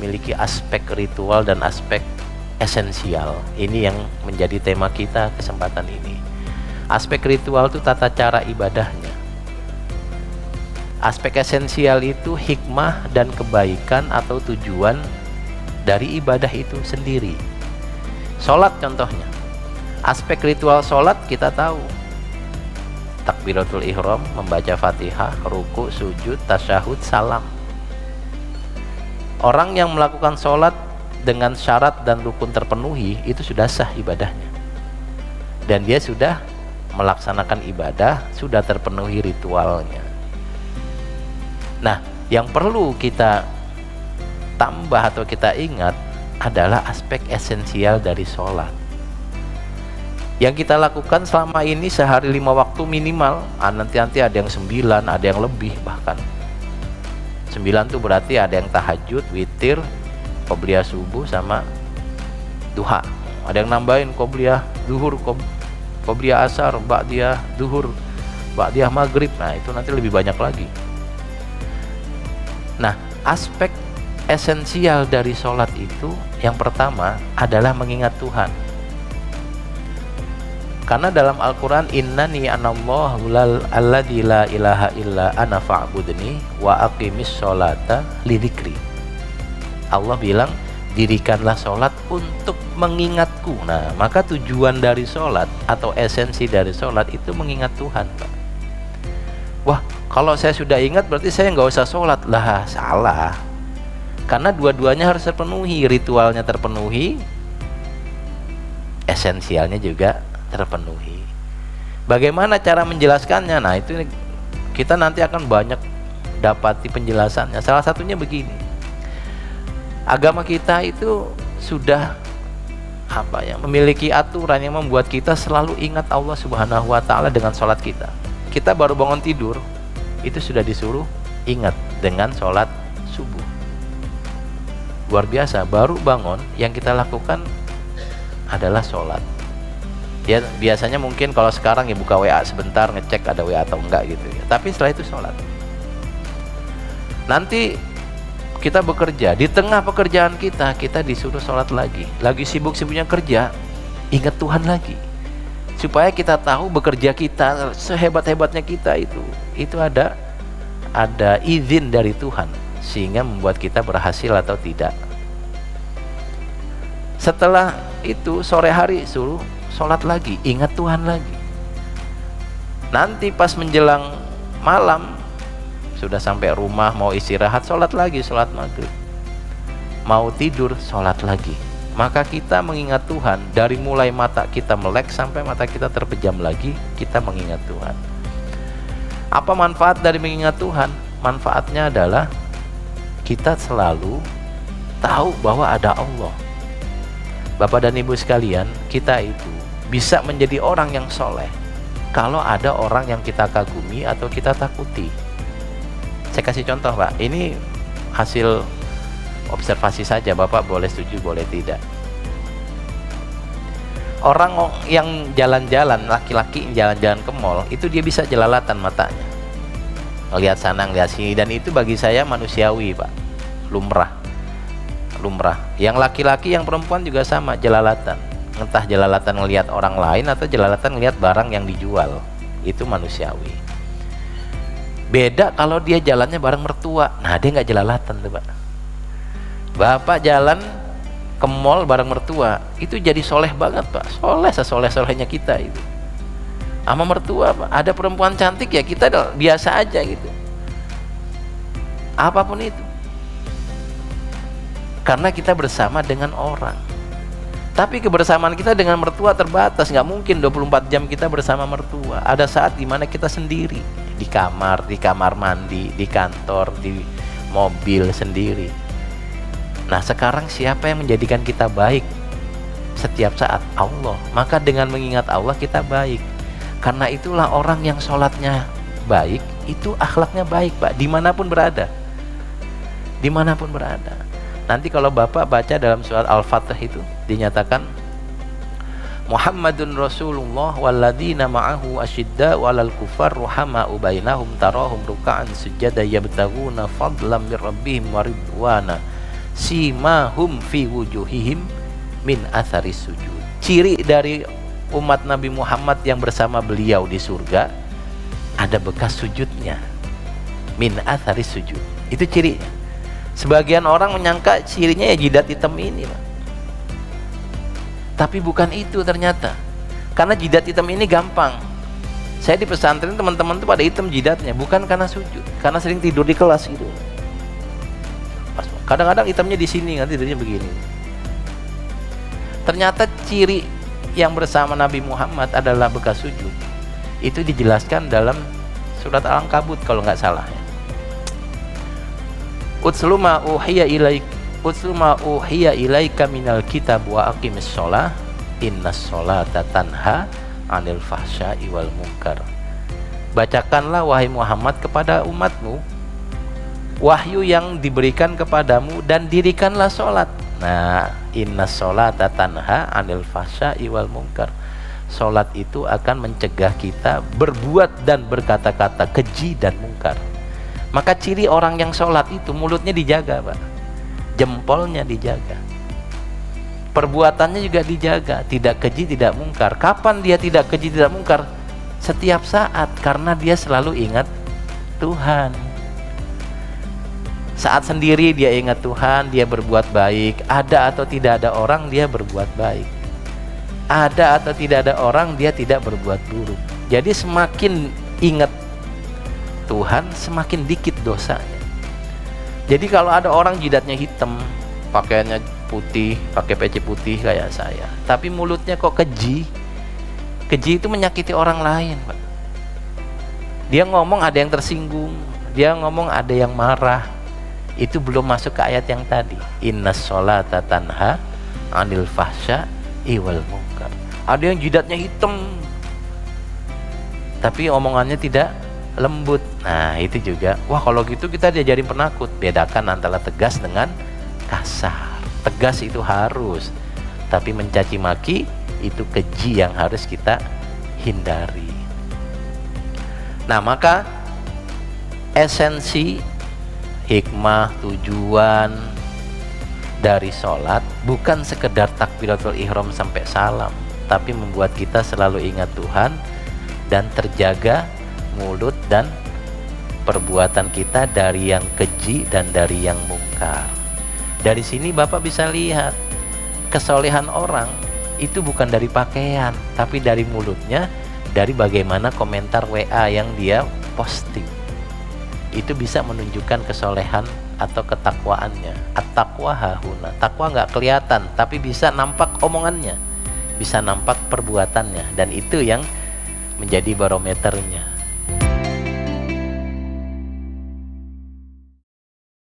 memiliki aspek ritual dan aspek esensial. Ini yang menjadi tema kita kesempatan ini. Aspek ritual itu tata cara ibadahnya. Aspek esensial itu hikmah dan kebaikan atau tujuan dari ibadah itu sendiri. Sholat contohnya. Aspek ritual sholat kita tahu. Takbiratul ihram, membaca Fatihah, ruku, sujud, tasyahud, salam. Orang yang melakukan sholat dengan syarat dan rukun terpenuhi, itu sudah sah ibadahnya. Dan dia sudah melaksanakan ibadah, sudah terpenuhi ritualnya. Nah, yang perlu kita tambah atau kita ingat adalah aspek esensial dari sholat. Yang kita lakukan selama ini sehari 5 waktu minimal. Nanti ada yang 9, ada yang lebih bahkan. 9 tuh berarti ada yang tahajud, witir, qobliyah subuh sama duha. Ada yang nambahin qobliyah zuhur, qobliyah asar, ba'diyah zuhur, ba'diyah maghrib. Nah, itu nanti lebih banyak lagi. Nah, aspek esensial dari sholat itu yang pertama adalah mengingat Tuhan. Karena dalam Al-Quran, innani anallahu alladzi la ilaha illa ana fa'budni wa aqimis sholata lidzikri. Allah bilang, dirikanlah sholat untuk mengingatku. Nah, maka tujuan dari sholat atau esensi dari sholat itu mengingat Tuhan, Pak. Wah, kalau saya sudah ingat berarti saya nggak usah sholat. Lah, salah. Karena dua-duanya harus terpenuhi. Ritualnya terpenuhi, esensialnya juga terpenuhi. Bagaimana cara menjelaskannya? Nah, itu kita nanti akan banyak dapati penjelasannya. Salah satunya begini. Agama kita itu sudah memiliki aturan yang membuat kita selalu ingat Allah Subhanahu wa taala dengan sholat kita. Kita baru bangun tidur, itu sudah disuruh ingat dengan sholat subuh. Luar biasa, baru bangun yang kita lakukan adalah sholat. Ya, biasanya mungkin kalau sekarang ya buka WA sebentar, ngecek ada WA atau enggak gitu ya. Tapi setelah itu sholat. Nanti kita bekerja, di tengah pekerjaan kita disuruh sholat lagi. Lagi sibuk-sibuknya kerja, ingat Tuhan lagi. Supaya kita tahu bekerja kita, sehebat-hebatnya kita itu ada izin dari Tuhan, sehingga membuat kita berhasil atau tidak. Setelah itu sore hari suruh sholat lagi, ingat Tuhan lagi. Nanti pas menjelang malam, sudah sampai rumah mau istirahat, sholat lagi, sholat maghrib. Mau tidur, sholat lagi. Maka kita mengingat Tuhan dari mulai mata kita melek sampai mata kita terpejam lagi, kita mengingat Tuhan. Apa manfaat dari mengingat Tuhan? Manfaatnya adalah kita selalu tahu bahwa ada Allah. Bapak dan Ibu sekalian, kita itu bisa menjadi orang yang soleh kalau ada orang yang kita kagumi atau kita takuti. Saya kasih contoh, Pak. Ini hasil observasi saja, Bapak boleh setuju boleh tidak. Orang yang jalan-jalan, laki-laki yang jalan-jalan ke mall, itu dia bisa jelalatan matanya, ngelihat sana ngelihat sini, dan itu bagi saya manusiawi, Pak. Lumrah. Yang laki-laki yang perempuan juga sama, jelalatan. Entah jelalatan ngelihat orang lain atau jelalatan ngelihat barang yang dijual, itu manusiawi. Beda kalau dia jalannya bareng mertua. Nah, dia nggak jelalatan tuh, Pak. Bapak jalan ke mall bareng mertua, itu jadi soleh banget, Pak. Soleh, sesoleh-solehnya kita itu. Sama mertua, Pak. Ada perempuan cantik ya kita biasa aja gitu. Apapun itu. Karena kita bersama dengan orang. Tapi kebersamaan kita dengan mertua terbatas. Nggak mungkin 24 jam kita bersama mertua. Ada saat dimana kita sendiri, di kamar mandi, di kantor, di mobil sendiri. Nah, sekarang siapa yang menjadikan kita baik setiap saat? Allah. Maka dengan mengingat Allah kita baik. Karena itulah orang yang sholatnya baik, itu akhlaknya baik, Pak, dimanapun berada. Nanti kalau Bapak baca dalam surat Al-Fatih itu dinyatakan Muhammadun Rasulullah walladzina ma'ahu asyidda'u 'alal kuffar ruhama'u bainahum tarahum ruk'an sujada yabtaguna fadlan mir rabbihim wa ridwana simahum fi wujuhihim min atharis sujud. Ciri dari umat Nabi Muhammad yang bersama beliau di surga, ada bekas sujudnya. Min atharis sujud. Itu cirinya. Sebagian orang menyangka cirinya ya jidat hitam ini, Pak. Tapi bukan itu ternyata. Karena jidat hitam ini gampang. Saya di pesantren teman-teman tuh pada hitam jidatnya, bukan karena sujud, karena sering tidur di kelas gitu. Kadang-kadang hitamnya di sini, nanti tidurnya begini. Ternyata ciri yang bersama Nabi Muhammad adalah bekas sujud. Itu dijelaskan dalam surat Al-Ankabut kalau nggak salah ya. Utslu ma uhiya ilaika minal kitab wa aqimis sholah innas sholata tanha 'anil fahsya'i wal munkar. Bacakanlah wahai Muhammad kepada umatmu wahyu yang diberikan kepadamu dan dirikanlah sholat. Nah, innas sholata tanha 'anil fahsya'i wal munkar. Sholat itu akan mencegah kita berbuat dan berkata-kata keji dan mungkar. Maka ciri orang yang sholat itu mulutnya dijaga, Pak, jempolnya dijaga, perbuatannya juga dijaga, tidak keji tidak mungkar. Kapan dia tidak keji tidak mungkar? Setiap saat, karena dia selalu ingat Tuhan. Saat sendiri dia ingat Tuhan, dia berbuat baik. Ada atau tidak ada orang, dia berbuat baik. Ada atau tidak ada orang, dia tidak berbuat buruk. Jadi semakin ingat Tuhan, semakin dikit dosanya. Jadi kalau ada orang jidatnya hitam, pakaiannya putih, pakai peci putih kayak saya, tapi mulutnya kok keji. Keji itu menyakiti orang lain, Pak. Dia ngomong ada yang tersinggung, dia ngomong ada yang marah. Itu belum masuk ke ayat yang tadi. Innas sholata tanha 'anil fahsya'i wal munkar. Ada yang jidatnya hitam, tapi omongannya tidak lembut. Nah, itu juga. Wah, kalau gitu kita diajarin penakut. Bedakan antara tegas dengan kasar. Tegas itu harus, tapi mencaci maki itu keji yang harus kita hindari. Nah, maka esensi, hikmah, tujuan dari sholat bukan sekedar takbiratul ihram sampai salam, tapi membuat kita selalu ingat Tuhan dan terjaga mulut dan perbuatan kita dari yang keji dan dari yang mungkar. Dari sini Bapak bisa lihat kesolehan orang itu bukan dari pakaian, tapi dari mulutnya, dari bagaimana komentar WA yang dia posting. Itu bisa menunjukkan kesolehan atau ketakwaannya. At-taqwa hahuna. Takwa nggak kelihatan, tapi bisa nampak omongannya, bisa nampak perbuatannya, dan itu yang menjadi barometernya.